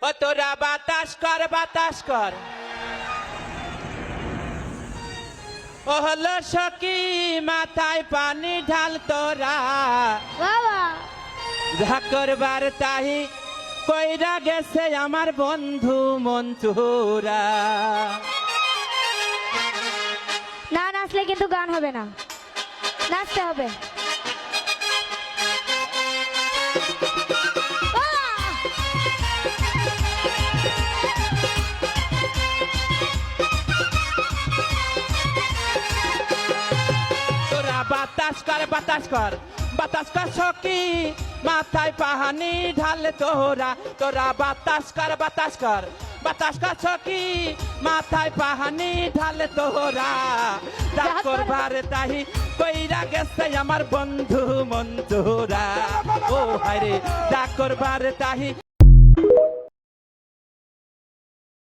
ও তোরা বাতাস কর বাতাস কর ও হলো সখী মাথায় পানি ঢাল তোরা বাবা যা করবার তাহি কইরা গেছে আমার বন্ধু মঞ্চুরা। না নাচলে কিন্তু গান হবে না, নাচতে হবে। তোরা বাতাস কর বাতাস কর বাতাস কর সখী মাথায় পানি ঢাল তোরা তোরা বাতাস কর বাতাস কর বাতাস কর সখী মাথায় পানি ঢাল তোরা যা করবার তাহি কইরা গেছে আমার বন্ধু মঞ্চুরা। ও হায়রে যা করবার তাহি